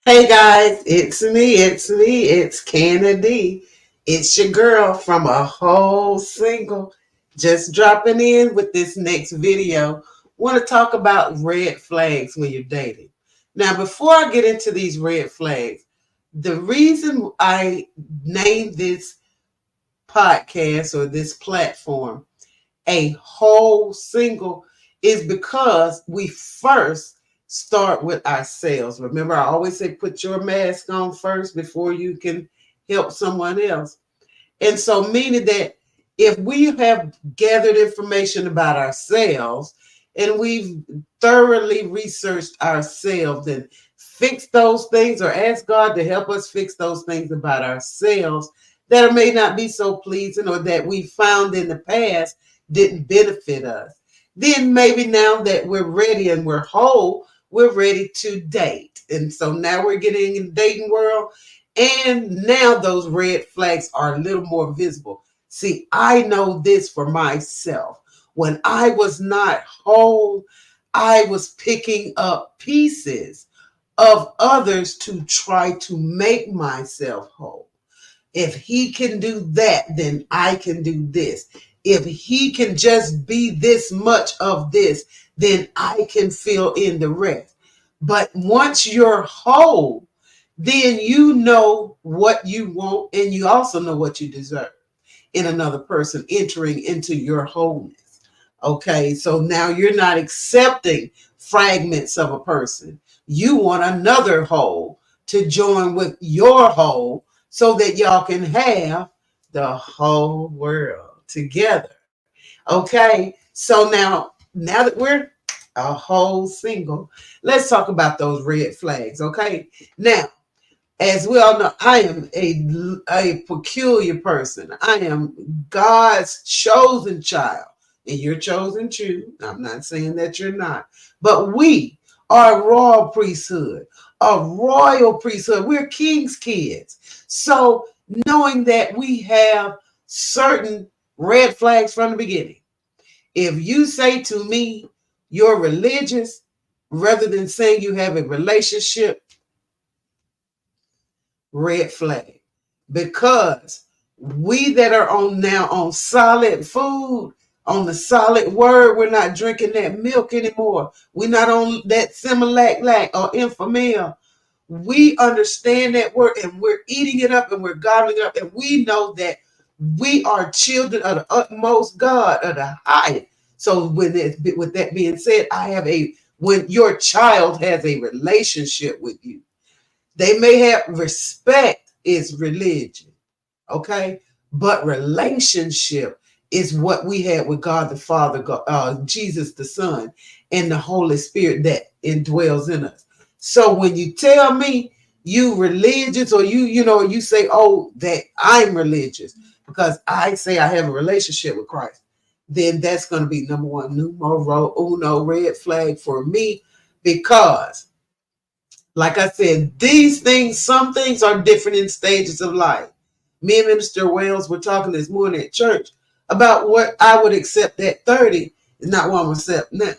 Hey guys, it's Kennedy. It's your girl from a whole single. Just dropping in with this next video. Want to talk about red flags when you're dating. Now, before I get into these red flags, the reason I named this podcast or this platform a whole single is because we first start with ourselves. Remember, I always say put your mask on first before you can help someone else. And so, meaning that if we have gathered information about ourselves and we've thoroughly researched ourselves and fixed those things or asked God to help us fix those things about ourselves that may not be so pleasing or that we found in the past didn't benefit us, then maybe now that we're ready and we're whole, we're ready to date. And so now we're getting in the dating world and now those red flags are a little more visible. See, I know this for myself. When I was not whole, I was picking up pieces of others to try to make myself whole. If he can do that, then I can do this. If he can just be this much of this, then I can fill in the rest. But once you're whole, then you know what you want and you also know what you deserve in another person entering into your wholeness. Okay, so now you're not accepting fragments of a person. You want another whole to join with your whole so that y'all can have the whole world together. Okay, so now that we're a whole single, let's talk about those red flags. Okay, now as we all know, I am a peculiar person. I am God's chosen child, and you're chosen too. I'm not saying that you're not, but we are a royal priesthood, a royal priesthood. We're king's kids. So knowing that we have certain red flags from the beginning. If you say to me you're religious, rather than saying you have a relationship, red flag, because we that are on now on solid food, on the solid word, we're not drinking that milk anymore. We're not on that Similac or Infamil. We understand that word and we're eating it up and we're gobbling up, and we know that we are children of the utmost God, of the highest. So with that being said, when your child has a relationship with you, they may have respect is religion, okay? But relationship is what we had with God the Father, Jesus the Son, and the Holy Spirit that indwells in us. So when you tell me you religious or you say, oh, that I'm religious because I say I have a relationship with Christ, then that's going to be number one, numero uno red flag for me because like I said, some things are different in stages of life. Me and Minister Wells were talking this morning at church about what I would accept at 30 is not what I'm going to accept now.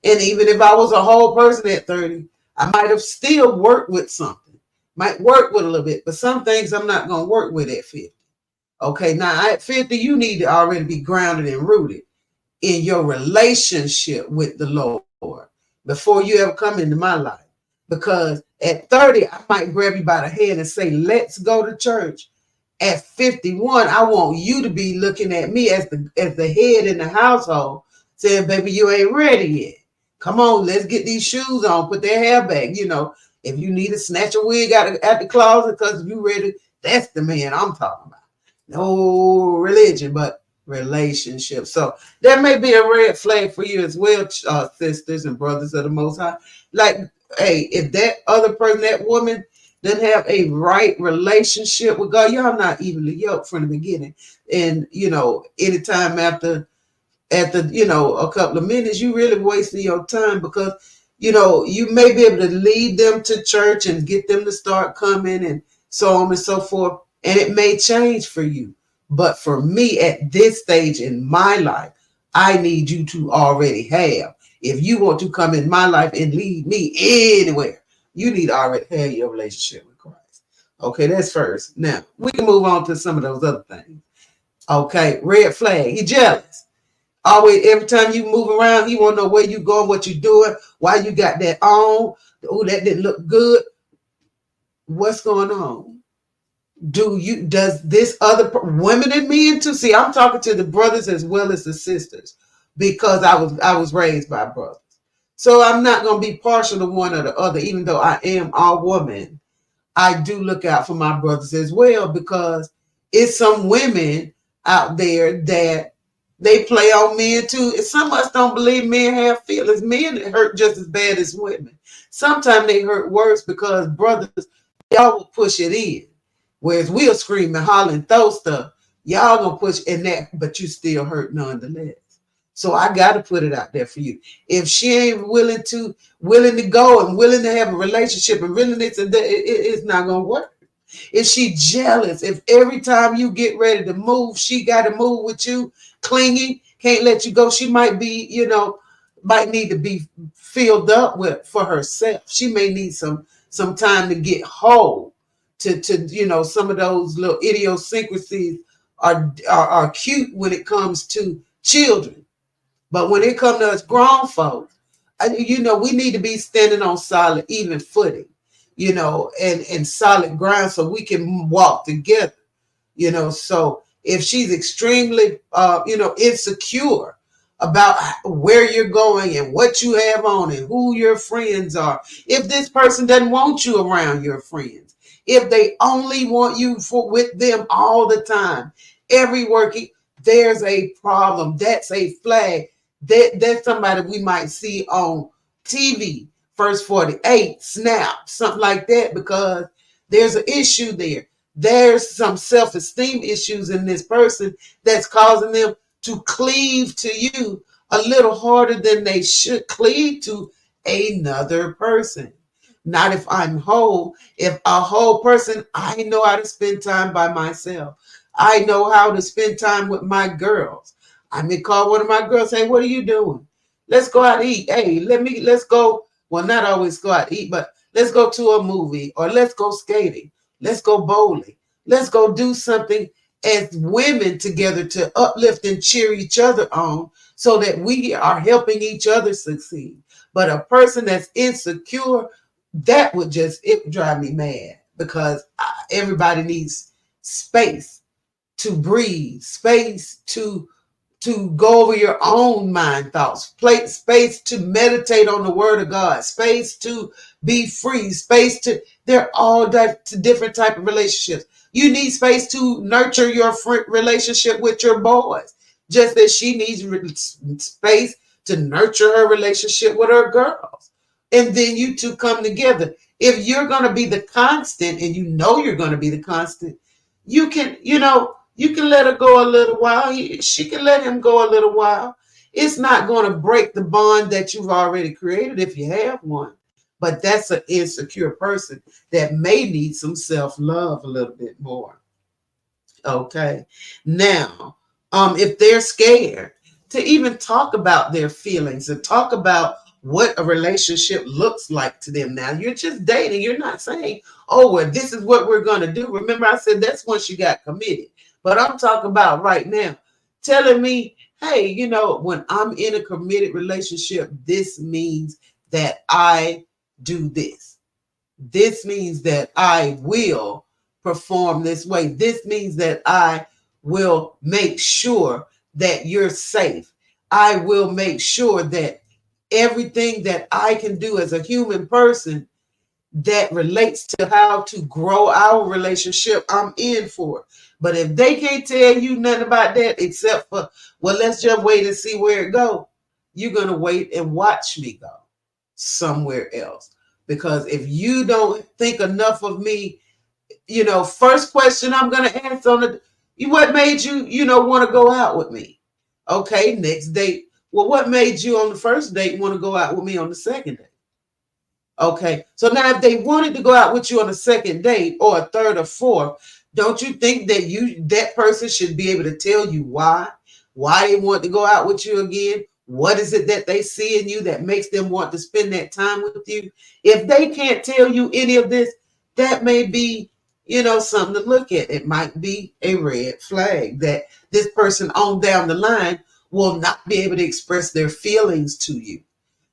And even if I was a whole person at 30, I might have still worked with something. Might work with a little bit, but some things I'm not going to work with at 50. Okay, now at 50, you need to already be grounded and rooted in your relationship with the Lord before you ever come into my life. Because at 30, I might grab you by the hand and say, let's go to church. At 51, I want you to be looking at me as the head in the household, saying, baby, you ain't ready yet. Come on, let's get these shoes on, put their hair back. If you need to snatch a wig out the closet because you ready, that's the man I'm talking about. No religion, but relationship. So that may be a red flag for you as well, sisters and brothers of the Most High. Like, hey, if that other person, that woman, doesn't have a right relationship with God, y'all not evenly yoked from the beginning. And anytime after a couple of minutes, you really wasting your time because you may be able to lead them to church and get them to start coming and so on and so forth, and it may change for you. But for me at this stage in my life, I need you to already have, if you want to come in my life and lead me anywhere, You need to already have your relationship with Christ. Okay, that's first. Now, we can move on to some of those other things. Okay, red flag. He jealous. Always, every time you move around, he want to know where you going, what you doing, why you got that on. Oh, that didn't look good. What's going on? Does this other women and men too? See, I'm talking to the brothers as well as the sisters because I was raised by brothers. So I'm not gonna be partial to one or the other, even though I am all woman. I do look out for my brothers as well because it's some women out there that they play on men too. And some of us don't believe men have feelings. Men hurt just as bad as women. Sometimes they hurt worse because brothers, y'all will push it in. Whereas we'll scream and holler and throw stuff. Y'all gonna push in that, but you still hurt nonetheless. So I gotta put it out there for you. If she ain't willing to go and willing to have a relationship and willing it's not gonna work. If she jealous, if every time you get ready to move, she got to move with you, clingy, can't let you go. She might be, might need to be filled up with for herself. She may need some time to get whole. To some of those little idiosyncrasies are cute when it comes to children, but when it comes to us grown folks, we need to be standing on solid, even footing, and solid ground so we can walk together. So if she's extremely insecure about where you're going and what you have on and who your friends are, if this person doesn't want you around your friends, if they only want you with them all the time, every working, there's a problem. That's a flag. That's somebody we might see on TV, First 48, Snap, something like that, because there's an issue there. There's some self-esteem issues in this person that's causing them to cleave to you a little harder than they should cleave to another person. Not if I'm whole. If a whole person, I know how to spend time by myself. I know how to spend time with my girls. I may call one of my girls, say, what are you doing? Let's go out and eat. Hey, let's go. Well, not always go out and eat, but let's go to a movie or let's go skating. Let's go bowling. Let's go do something as women together to uplift and cheer each other on so that we are helping each other succeed. But a person that's insecure, it would drive me mad because everybody needs space to breathe, space to go over your own mind thoughts, space to meditate on the word of God, space to be free, they're all different type of relationships. You need space to nurture your relationship with your boys, just as she needs space to nurture her relationship with her girls. And then you two come together. If you're going to be the constant and you're going to be the constant, you can, you can let her go a little while. She can let him go a little while. It's not going to break the bond that you've already created if you have one. But that's an insecure person that may need some self-love a little bit more. Okay. Now, if they're scared to even talk about their feelings and talk about what a relationship looks like to them. Now, you're just dating. You're not saying, oh, well, this is what we're going to do. Remember, I said that's once you got committed. But I'm talking about right now, telling me, hey, when I'm in a committed relationship, this means that I do this. This means that I will perform this way. This means that I will make sure that you're safe. I will make sure that everything that I can do as a human person that relates to how to grow our relationship, I'm in for. But if they can't tell you nothing about that except for, well, let's just wait and see where it goes, you're going to wait and watch me go somewhere else. Because if you don't think enough of me, first question I'm going to ask what made you, want to go out with me? Okay, next date. Well, what made you on the first date want to go out with me on the second date? Okay, so now if they wanted to go out with you on a second date or a third or fourth, don't you think that that person should be able to tell you why they want to go out with you again? What is it that they see in you that makes them want to spend that time with you? If they can't tell you any of this, that may be, something to look at. It might be a red flag that this person on down the line will not be able to express their feelings to you,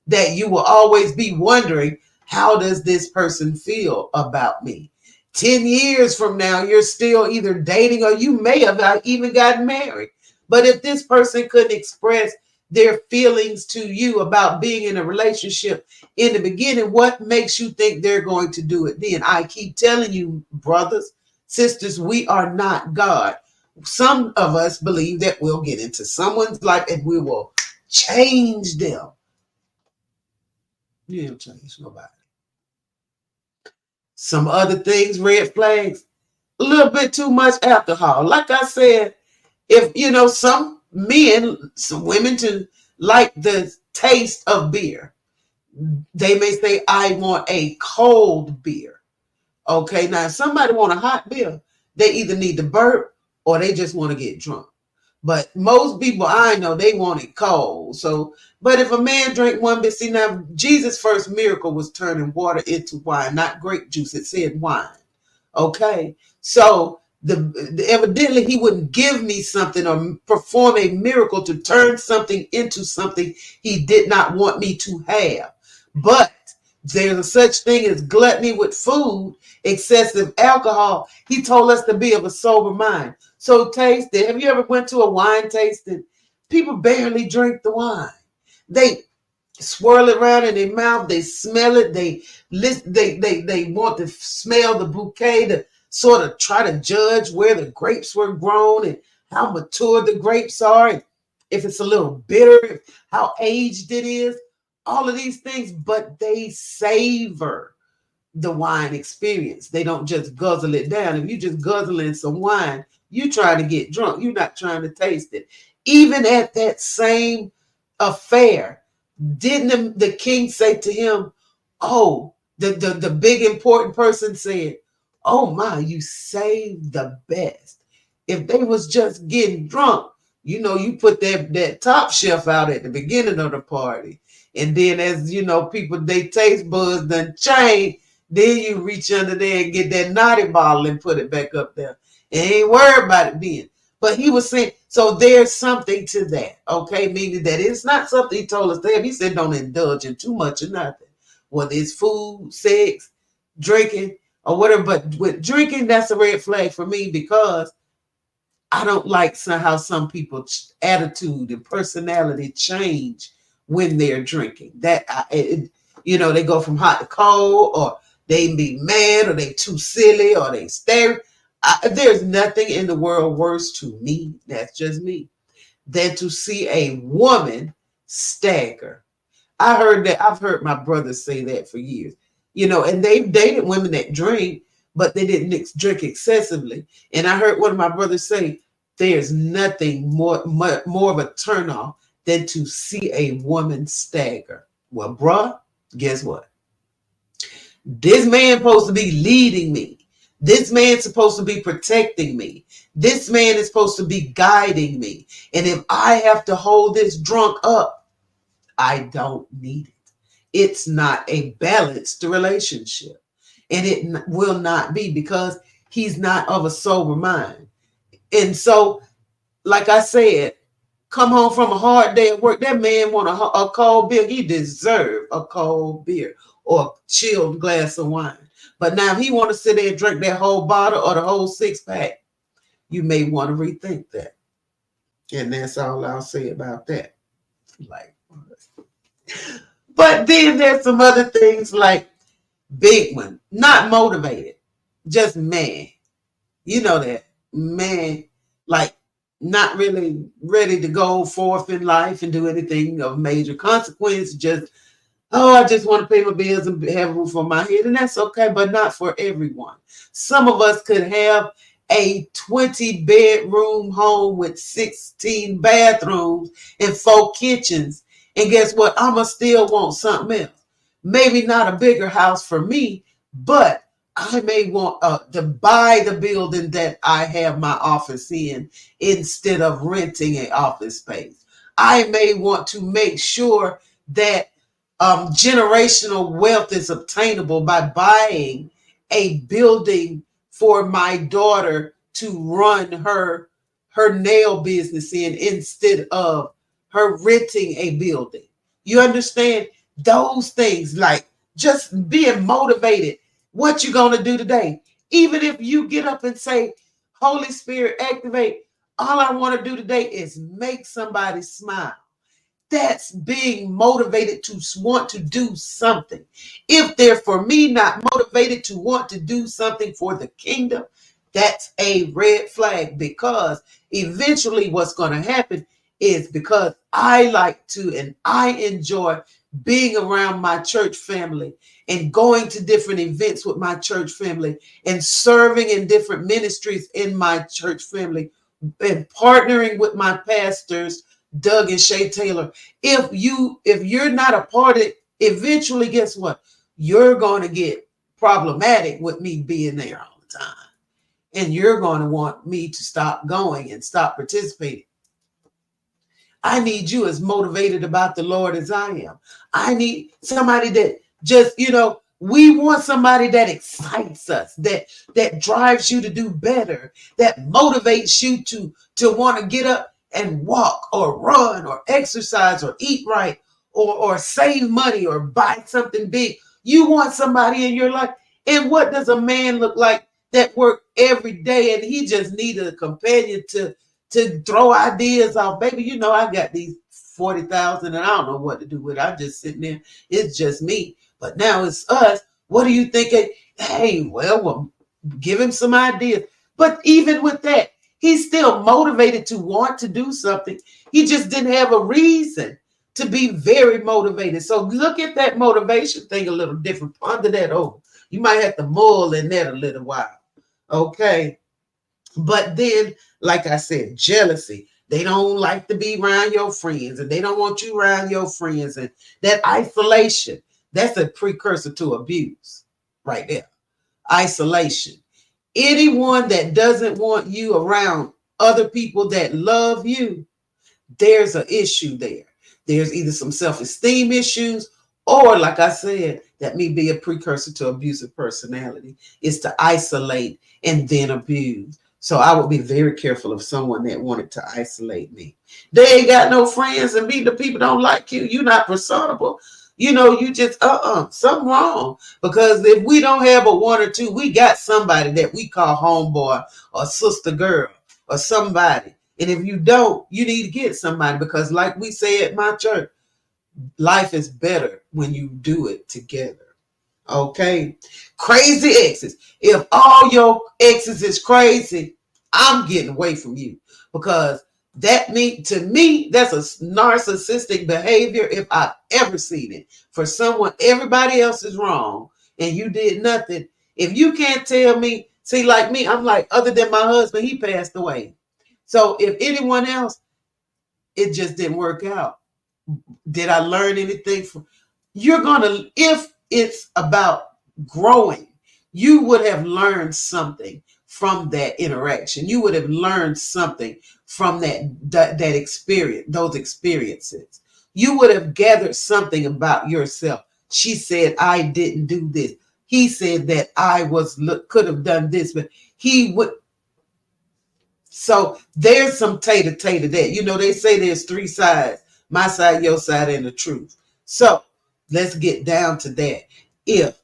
that you will always be wondering, how does this person feel about me? 10 years from now, you're still either dating or you may have even gotten married. But if this person couldn't express their feelings to you about being in a relationship in the beginning, what makes you think they're going to do it then? I keep telling you, brothers, sisters, we are not God. Some of us believe that we'll get into someone's life and we will change them. You ain't change nobody. Some other things, red flags, a little bit too much alcohol. Like I said, if some men, some women to like the taste of beer, they may say, I want a cold beer. Okay, now if somebody want a hot beer, they either need to burp or they just want to get drunk. But most people I know, they want it cold. So, but if a man drink one bit, see now, Jesus' first miracle was turning water into wine, not grape juice. It said wine. Okay, so the evidently he wouldn't give me something or perform a miracle to turn something into something he did not want me to have. But there's a such thing as gluttony with food, excessive alcohol. He told us to be of a sober mind. So taste it. Have you ever went to a wine tasting? People barely drink the wine. They swirl it around in their mouth. They smell it. They want to smell the bouquet to sort of try to judge where the grapes were grown and how mature the grapes are, and if it's a little bitter, how aged it is. All of these things, but they savor the wine experience. They don't just guzzle it down. If you just guzzling some wine, you trying to get drunk. You're not trying to taste it. Even at that same affair, didn't the king say to him, oh, the big important person said, oh my, you saved the best. If they was just getting drunk, you put that top shelf out at the beginning of the party. And then as people, they taste buds done change, then you reach under there and get that naughty bottle and put it back up there. And ain't worried about it then. But he was saying, so there's something to that, okay? Meaning that it's not something he told us to have. He said don't indulge in too much of nothing. Whether it's food, sex, drinking, or whatever. But with drinking, that's a red flag for me because I don't like how some people's attitude and personality change when they're drinking. They go from hot to cold, or they be mad, or they too silly, or they stare. There's nothing in the world worse to me, that's just me, than to see a woman stagger. I've heard my brothers say that for years, and they've dated women that drink, but they didn't drink excessively. And I heard one of my brothers say, there's nothing more of a turnoff than to see a woman stagger. Well, bruh, guess what? This man supposed to be leading me. This man's supposed to be protecting me. This man is supposed to be guiding me. And if I have to hold this drunk up, I don't need it. It's not a balanced relationship. And it will not be because he's not of a sober mind. And so, like I said, come home from a hard day at work, that man want a cold beer. He deserve a cold beer or a chilled glass of wine. But now if he want to sit there and drink that whole bottle or the whole 6-pack, you may want to rethink that. And that's all I'll say about that. But then there's some other things like big one, not motivated, just man. You know that man, like not really ready to go forth in life and do anything of major consequence. Just, I just want to pay my bills and have a roof on my head. And that's okay, but not for everyone. Some of us could have a 20-bedroom home with 16 bathrooms and 4 kitchens. And guess what? I'ma still want something else. Maybe not a bigger house for me, but I may want to buy the building that I have my office in instead of renting an office space. I may want to make sure that generational wealth is obtainable by buying a building for my daughter to run her nail business in instead of her renting a building. You understand those things, like just being motivated. What you gonna do today? Even if you get up and say, Holy Spirit, activate. All I want to do today is make somebody smile. That's being motivated to want to do something. If they're, for me, not motivated to want to do something for the kingdom, that's a red flag, because eventually what's going to happen is, because I like to and I enjoy being around my church family and going to different events with my church family and serving in different ministries in my church family and partnering with my pastors, Doug and Shay Taylor. If you're not a part of it, eventually, guess what? You're going to get problematic with me being there all the time. And you're going to want me to stop going and stop participating. I need you as motivated about the Lord as I am. I need somebody that just, we want somebody that excites us, that drives you to do better, that motivates you to want to get up and walk or run or exercise or eat right or save money or buy something big. You want somebody in your life. And what does a man look like that work every day and he just needed a companion to throw ideas off? Baby, I got these 40,000 and I don't know what to do with it. I'm just sitting there. It's just me. But now it's us. What do you think? Hey, well, give him some ideas. But even with that, he's still motivated to want to do something. He just didn't have a reason to be very motivated. So look at that motivation thing a little different. Ponder that over. You might have to mull in that a little while. Okay. But then, like I said, jealousy. They don't like to be around your friends, and they don't want you around your friends. And that isolation, that's a precursor to abuse right there. Isolation. Anyone that doesn't want you around other people that love you, there's an issue there. There's either some self-esteem issues, or, like I said, that may be a precursor to abusive personality, is to isolate and then abuse. So I would be very careful of someone that wanted to isolate me. They ain't got no friends, and the people don't like you. You're not personable. You just, something wrong. Because if we don't have a one or two, we got somebody that we call homeboy or sister girl or somebody. And if you don't, you need to get somebody, because like we say at my church, life is better when you do it together. Okay. Crazy exes. If all your exes is crazy, I'm getting away from you, because to me, that's a narcissistic behavior if I've ever seen it. For someone, everybody else is wrong and you did nothing. If you can't tell me, see, like me, I'm like, other than my husband, he passed away. So if anyone else, it just didn't work out. Did I learn anything from? If it's about growing, you would have learned something from that interaction. You would have learned something from that experience, those experiences. You would have gathered something about yourself. She said, I didn't do this. He said that could have done this, but he would. So there's some tater that. They say there's three sides: my side, your side, and the truth. So let's get down to that. If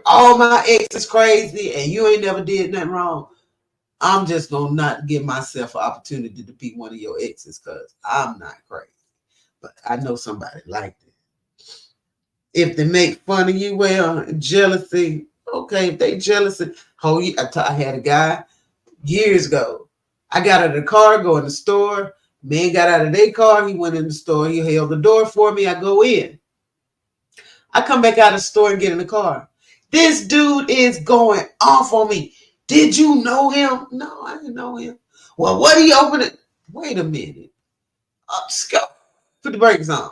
all my ex is crazy and you ain't never did nothing wrong, I'm just gonna not give myself an opportunity to be one of your exes, because I'm not crazy. But I know somebody like it. If they make fun of you, well, jealousy. Okay, if they jealous, I had a guy years ago. I got out of the car, go in the store. Man got out of their car. He went in the store. He held the door for me. I go in. I come back out of the store and get in the car. This dude is going off on me. Did you know him? No, I didn't know him. Well, what he opened it? Wait a minute. Go. Put the brakes on.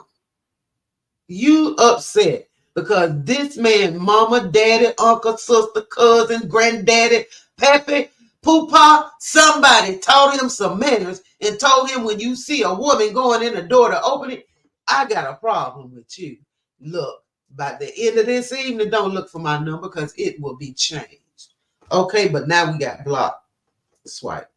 You upset because this man, mama, daddy, uncle, sister, cousin, granddaddy, pappy, Poopa, somebody taught him some manners and told him when you see a woman going in the door to open it, I got a problem with you. Look, by the end of this evening, don't look for my number because it will be changed. Okay, but now we got blocked. Swipe.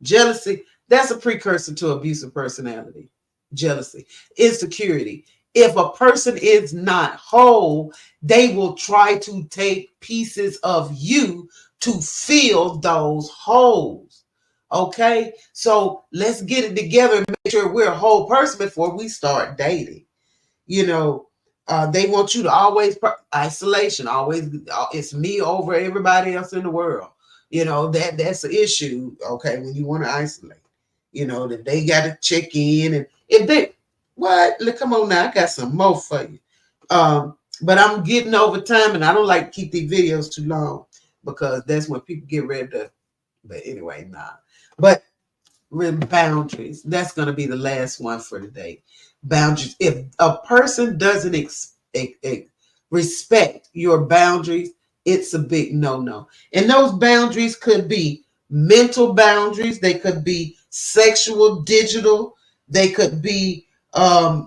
Jealousy, that's a precursor to abusive personality. Jealousy, insecurity. If a person is not whole, they will try to take pieces of you to fill those holes. Okay, so let's get it together and make sure we're a whole person before we start dating. You know, they want you to always isolation, always it's me over everybody else in the world. You know, that's an issue. Okay, when you want to isolate, you know that they got to check in, and if they what, look, come on now, I got some more for you. But I'm getting over time, and I don't like to keep these videos too long because that's when people get ready to. But anyway, nah. But with boundaries, that's going to be the last one for today. Boundaries. If a person doesn't respect your boundaries, it's a big no-no. And those boundaries could be mental boundaries, they could be sexual, digital, they could be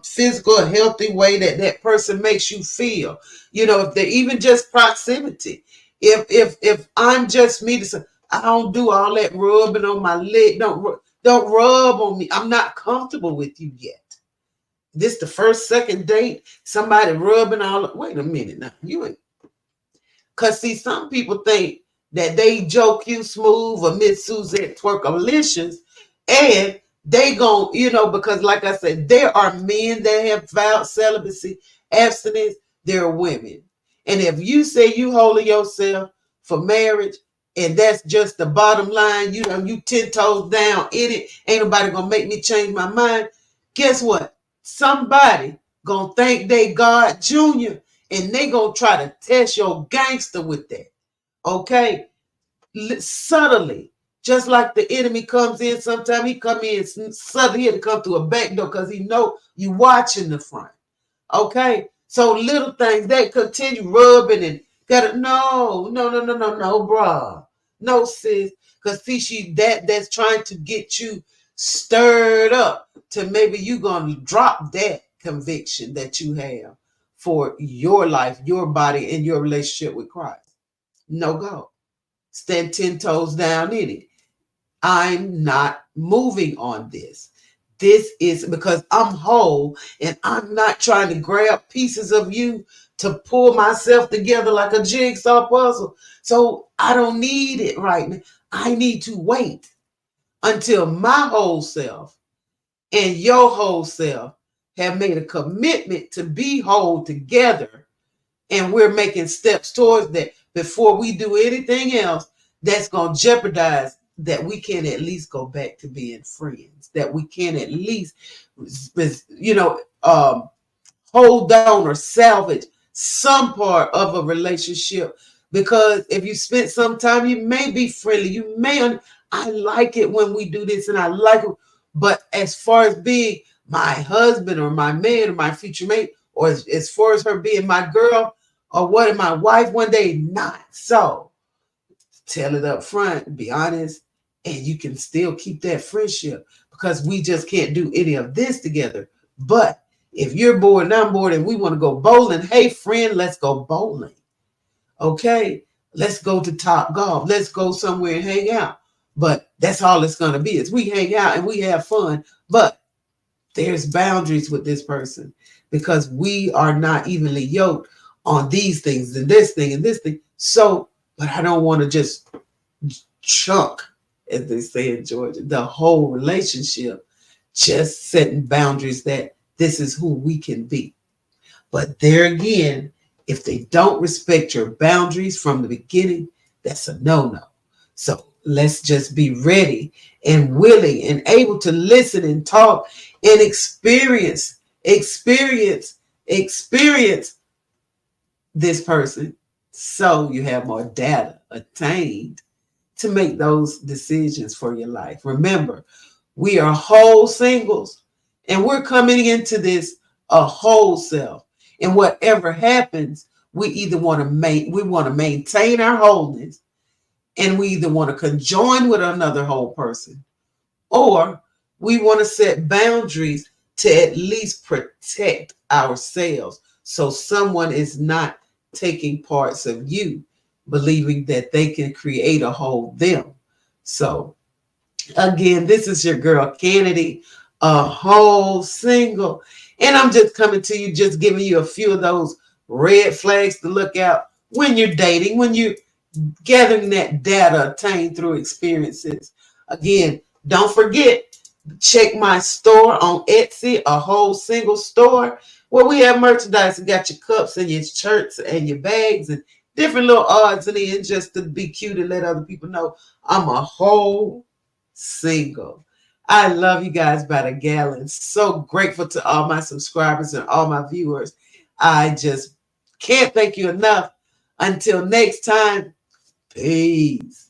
physical, a healthy way that that person makes you feel. You know, if they're even just proximity. If I'm just me to say, I don't do all that rubbing on my leg. Don't rub on me. I'm not comfortable with you yet. This the first, second date. Somebody rubbing all. Wait a minute now. You ain't. Cause see, some people think that they joke you smooth or Miss Suzette twerkalicious, and they gon' because like I said, there are men that have vowed celibacy, abstinence. There are women, and if you say you holding yourself for marriage, and that's just the bottom line, you 10 toes down in it. Ain't nobody gonna make me change my mind. Guess what? Somebody gonna thank they God Junior, and they gonna try to test your gangster with that. Okay, subtly, just like the enemy comes in. Sometimes he come in subtly. He had to come through a back door because he know you watching the front. Okay, so little things they continue rubbing and gotta no, bruh, no sis, because see that's trying to get you stirred up to maybe you gonna drop that conviction that you have for your life, your body, and your relationship with Christ. No go. Stand 10 toes down in it. I'm not moving on this. This is because I'm whole and I'm not trying to grab pieces of you to pull myself together like a jigsaw puzzle. So I don't need it right now. I need to wait until my whole self and your whole self have made a commitment to be whole together, and we're making steps towards that before we do anything else that's going to jeopardize that we can at least go back to being friends, that we can at least hold on or salvage some part of a relationship. Because if you spent some time, you may be friendly, I like it when we do this, and I like it. But as far as being my husband or my man or my future mate, or as far as her being my girl or what, my wife one day, not so. Tell it up front, be honest, and you can still keep that friendship, because we just can't do any of this together. But if you're bored and I'm bored and we want to go bowling, hey friend, let's go bowling. Okay, let's go to Top Golf. Let's go somewhere and hang out. But that's all it's going to be, is we hang out and we have fun. But there's boundaries with this person, because we are not evenly yoked on these things and this thing and this thing. So, but I don't want to just chunk, as they say in Georgia, the whole relationship, just setting boundaries that this is who we can be. But there again, if they don't respect your boundaries from the beginning, that's a no-no. So let's just be ready and willing and able to listen and talk and experience this person, so you have more data attained to make those decisions for your life. Remember, we are whole singles, and we're coming into this a whole self. And whatever happens, we either want to maintain our wholeness and we either want to conjoin with another whole person, or we want to set boundaries to at least protect ourselves so someone is not taking parts of you, believing that they can create a whole them. So, again, this is your girl Kennedy, a whole single. And I'm just coming to you, just giving you a few of those red flags to look out when you're dating, when you're gathering that data attained through experiences. Again, don't forget, check my store on Etsy, a whole single store, where we have merchandise. You got your cups and your shirts and your bags and different little odds and ends just to be cute and let other people know I'm a whole single. I love you guys by the gallon. So grateful to all my subscribers and all my viewers. I just can't thank you enough. Until next time, peace.